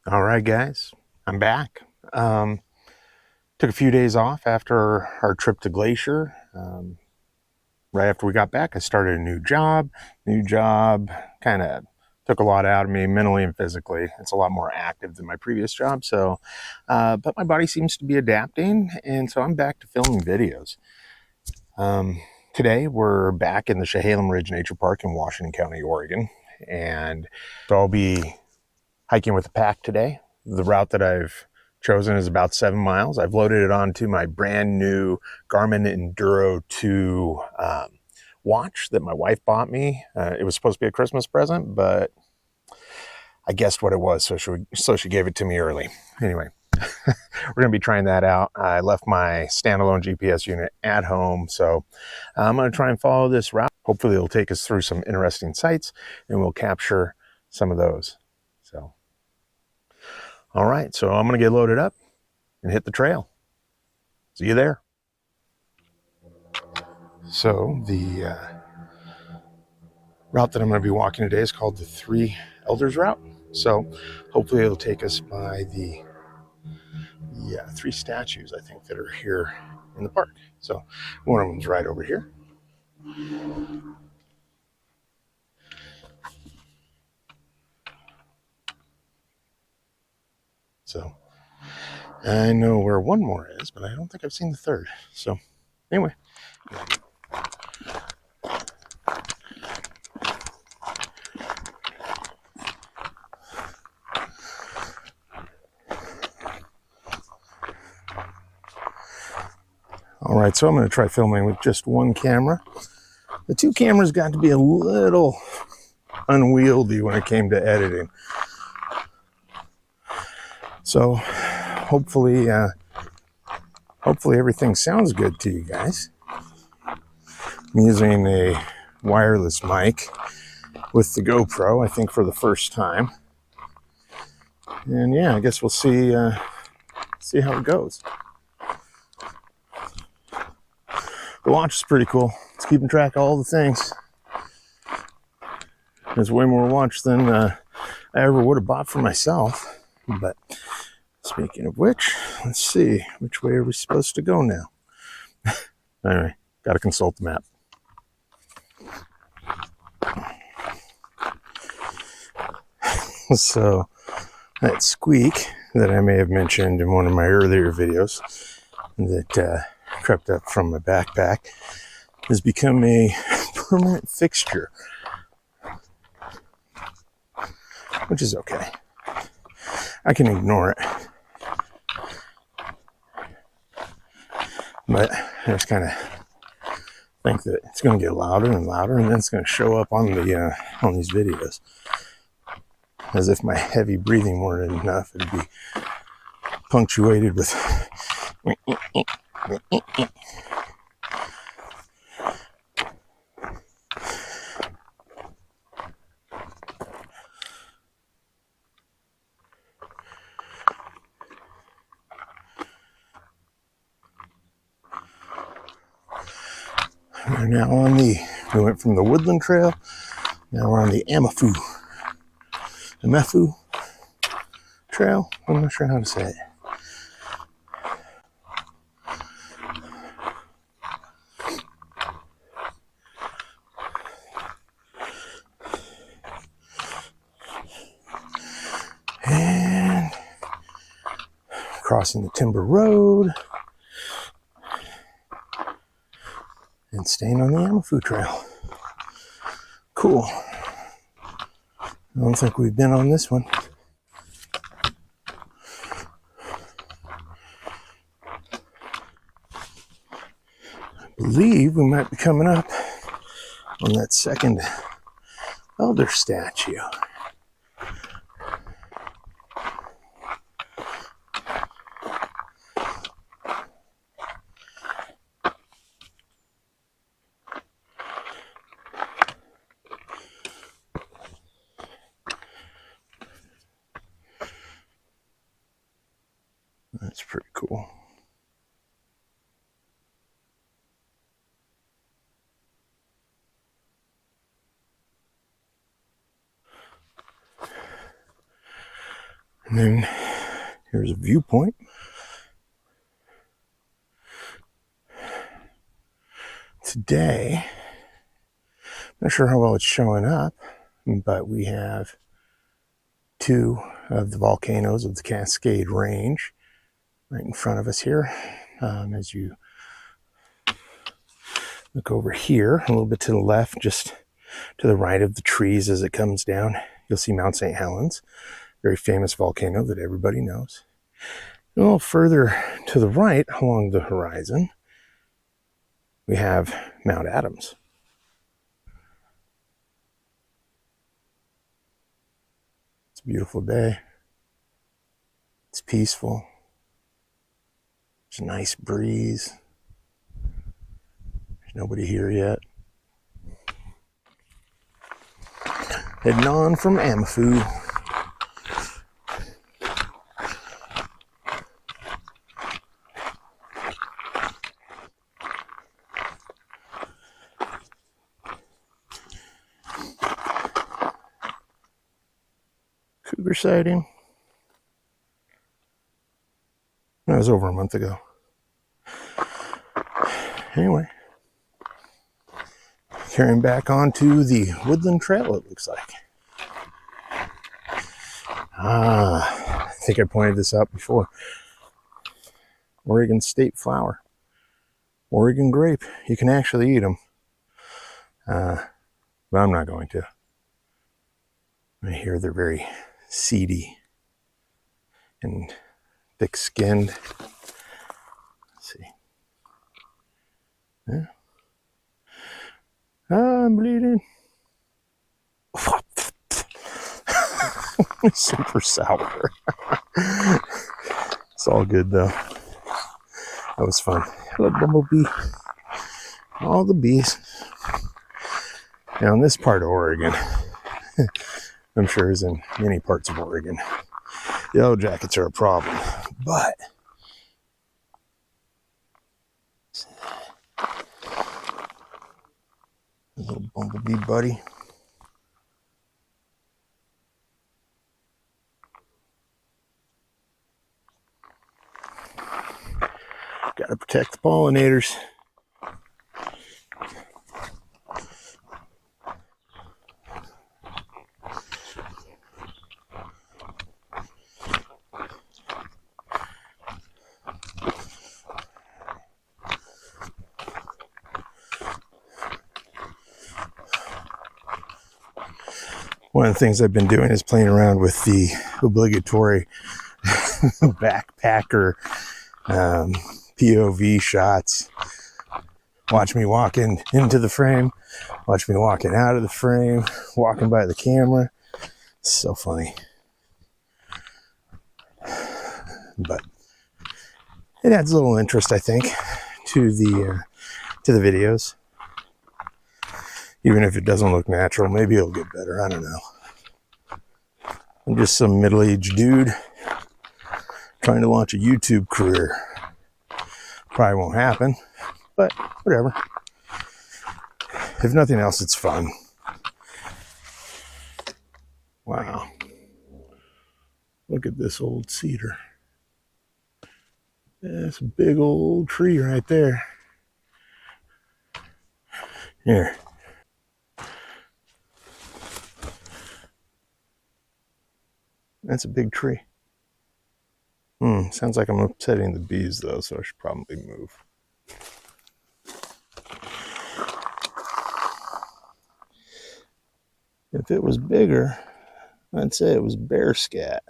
All right, guys, I'm back. Took a few days off after our trip to Glacier. Right after we got back, I started a new job. New job kind of took a lot out of me mentally and physically. It's a lot more active than my previous job. But my body seems to be adapting, and so I'm back to filming videos. Today, we're back in the Chehalem Ridge Nature Park in Washington County, Oregon, and so I'll be hiking with a pack today. The route that I've chosen is about 7 miles. I've loaded it onto my brand new Garmin Enduro 2 watch that my wife bought me. It was supposed to be a Christmas present, but I guessed what it was, so she gave it to me early. Anyway, we're going to be trying that out. I left my standalone GPS unit at home, so I'm going to try and follow this route. Hopefully it'll take us through some interesting sights, and we'll capture some of those. So, all right, so I'm going to get loaded up and hit the trail. See you there. So the route that I'm going to be walking today is called the Three Elders route. So hopefully it'll take us by the three statues, I think, that are here in the park. So one of them's right over here. So I know where one more is, but I don't think I've seen the third. So anyway. All right, so I'm going to try filming with just one camera. The two cameras got to be a little unwieldy when it came to editing. So hopefully everything sounds good to you guys. I'm using a wireless mic with the GoPro, I think, for the first time. And yeah, I guess we'll see how it goes. The watch is pretty cool. It's keeping track of all the things. There's way more watch than I ever would have bought for myself. But speaking of which, let's see, which way are we supposed to go now? Anyway, got to consult the map. So that squeak that I may have mentioned in one of my earlier videos that crept up from my backpack has become a permanent fixture, which is okay. I can ignore it. But I just kind of think that it's going to get louder and louder, and then it's going to show up on these videos. As if my heavy breathing weren't enough, it'd be punctuated with we're now on we went from the Woodland Trail, now we're on the Amefu Trail. I'm not sure how to say it. And crossing the Timber Road and staying on the Amefu Trail. Cool. I don't think we've been on this one. I believe we might be coming up on that second elder statue. That's pretty cool. And then here's a viewpoint. Today, not sure how well it's showing up, but we have two of the volcanoes of the Cascade Range right in front of us here. As you look over here, a little bit to the left, just to the right of the trees as it comes down, you'll see Mount St. Helens, very famous volcano that everybody knows. A little further to the right along the horizon, we have Mount Adams. It's a beautiful day. It's peaceful. There's a nice breeze. There's nobody here yet. Heading on from Amafu. Cougar sighting. That was over a month ago. Anyway, carrying back onto the Woodland Trail, it looks like. I think I pointed this out before. Oregon state flower. Oregon grape. You can actually eat them. But I'm not going to. I hear they're very seedy and thick-skinned. Let's see. Yeah. I'm bleeding. Super sour. It's all good though. That was fun. Hello, bumblebee. All the bees. Now in this part of Oregon, I'm sure as in many parts of Oregon, yellow jackets are a problem. But little bumblebee buddy. Got to protect the pollinators. One of the things I've been doing is playing around with the obligatory backpacker POV shots. Watch me walking into the frame, watch me walking out of the frame, walking by the camera. It's so funny. But it adds a little interest, I think, to the videos. Even if it doesn't look natural, maybe it'll get better. I don't know. I'm just some middle-aged dude trying to launch a YouTube career. Probably won't happen, but whatever. If nothing else, it's fun. Wow. Look at this old cedar. That's a big old tree right there. Here. That's a big tree. Sounds like I'm upsetting the bees though, so I should probably move. If it was bigger, I'd say it was bear scat,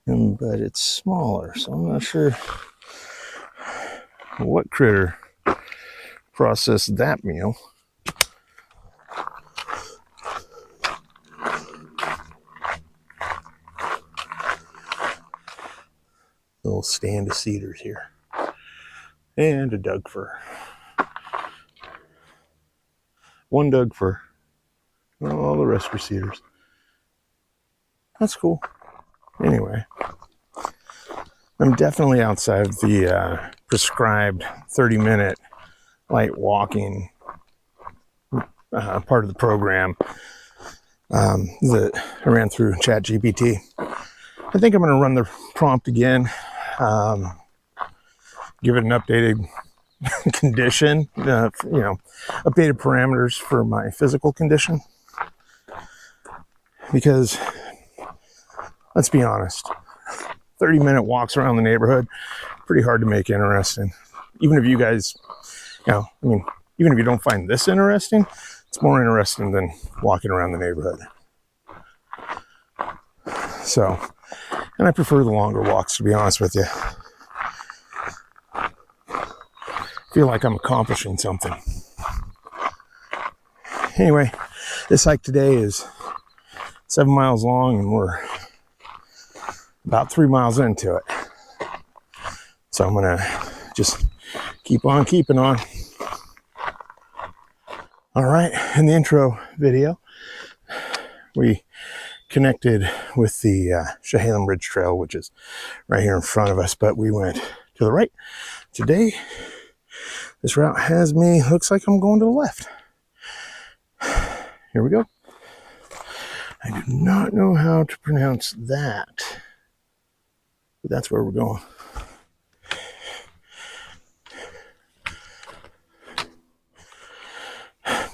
but it's smaller, so I'm not sure what critter processed that meal. Little stand of cedars here. And a Doug fir. One Doug fir. All the rest are cedars. That's cool. Anyway, I'm definitely outside of the prescribed 30-minute light walking part of the program that I ran through ChatGPT. I think I'm going to run the prompt again, give it an updated condition, updated parameters for my physical condition. Because let's be honest, 30-minute walks around the neighborhood, pretty hard to make interesting. Even if you guys, even if you don't find this interesting, it's more interesting than walking around the neighborhood. So, and I prefer the longer walks, to be honest with you. I feel like I'm accomplishing something. Anyway, this hike today is 7 miles long, and we're about 3 miles into it. So I'm gonna just keep on keeping on. All right, in the intro video, we connected with the Chehalem Ridge Trail, which is right here in front of us, but we went to the right. Today, this route has me, looks like I'm going to the left. Here we go. I do not know how to pronounce that, but that's where we're going.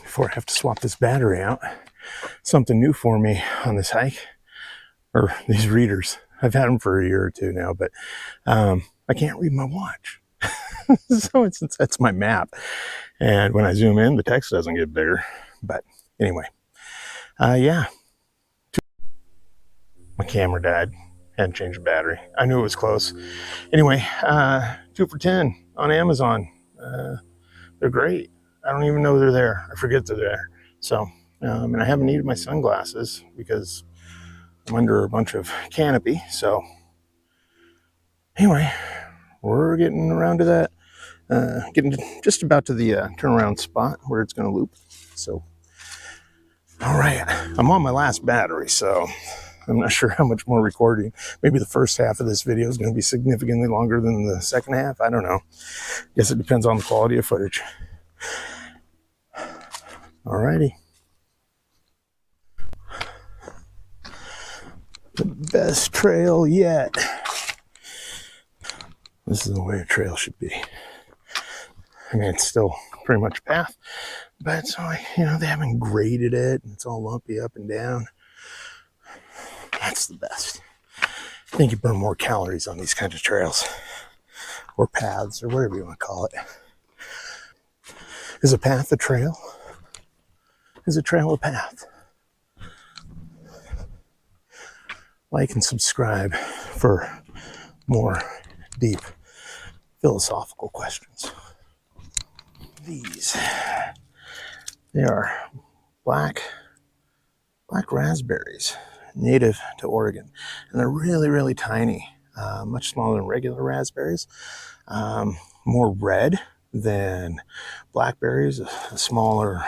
Before I have to swap this battery out, something new for me on this hike, or these readers. I've had them for a year or two now, but I can't read my watch. So that's my map. And when I zoom in, the text doesn't get bigger. But anyway, yeah. My camera died. Hadn't changed the battery. I knew it was close. Anyway, 2 for $10 on Amazon. They're great. I don't even know they're there. I forget they're there. So, and I haven't needed my sunglasses because I'm under a bunch of canopy. So, anyway, we're getting around to that. Getting just about to the turnaround spot where it's going to loop. So, all right. I'm on my last battery, so I'm not sure how much more recording. Maybe the first half of this video is going to be significantly longer than the second half. I don't know. Guess it depends on the quality of footage. Alrighty. The best trail yet. This is the way a trail should be. I mean, it's still pretty much a path, but it's like, they haven't graded it. And it's all lumpy up and down. That's the best. I think you burn more calories on these kinds of trails, or paths, or whatever you want to call it. Is a path a trail? Is a trail a path? Like and subscribe for more deep philosophical questions. These, they are black raspberries, native to Oregon, and they're really, really tiny, much smaller than regular raspberries, more red than blackberries, a smaller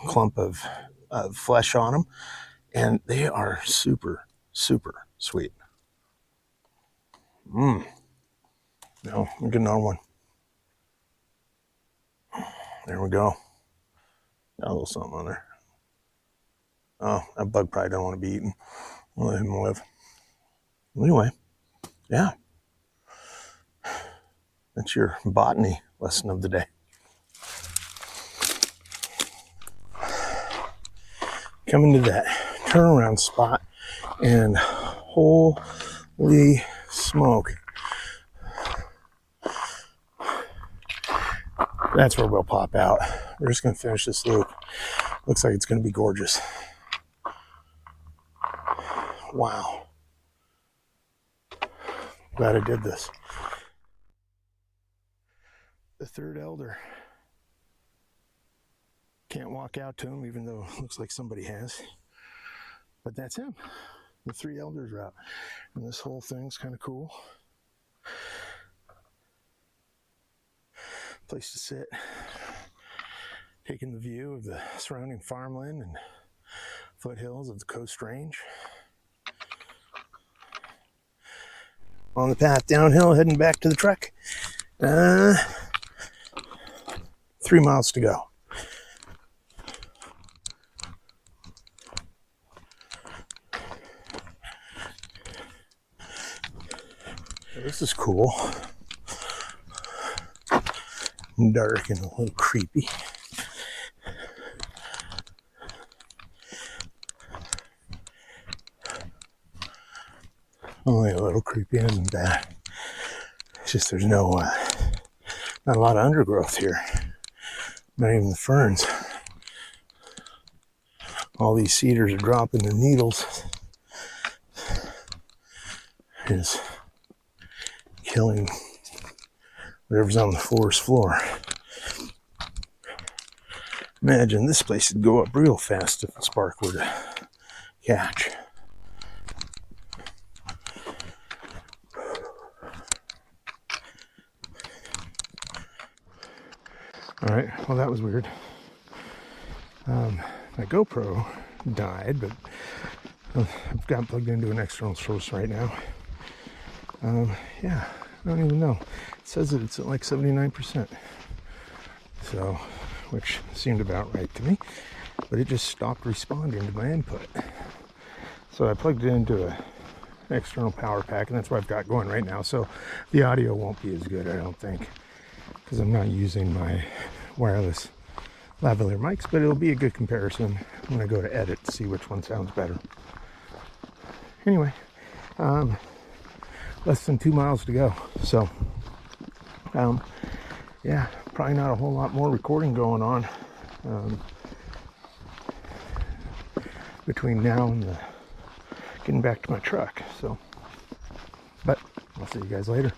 clump of flesh on them, and they are super, super sweet. No, I'm getting on one. There we go. Got a little something on there. Oh, that bug probably don't want to be eaten. I'll let him live. Anyway, yeah. That's your botany lesson of the day. Coming to that turnaround spot, and holy smoke. That's where we'll pop out. We're just going to finish this loop. Looks like it's going to be gorgeous. Wow. Glad I did this. The third elder. Can't walk out to him, even though it looks like somebody has. But that's him. The 3 elders route. And this whole thing's kind of cool. Place to sit. Taking the view of the surrounding farmland and foothills of the Coast Range. On the path downhill, heading back to the truck. 3 miles to go. is cool. Dark and a little creepy. Only a little creepy, isn't bad. It's just there's not a lot of undergrowth here. Not even the ferns. All these cedars are dropping their needles. Is killing whatever's on the forest floor. Imagine this place would go up real fast if a spark were to catch. All right, well that was weird. My GoPro died, but I've got plugged into an external source right now. Yeah, I don't even know. It says that it's at like 79%. So, which seemed about right to me, but it just stopped responding to my input. So I plugged it into an external power pack, and that's what I've got going right now. So the audio won't be as good, I don't think, because I'm not using my wireless lavalier mics, but it'll be a good comparison when I go to edit to see which one sounds better. Anyway, less than 2 miles to go. So, yeah, probably not a whole lot more recording going on between now and getting back to my truck. So, but I'll see you guys later.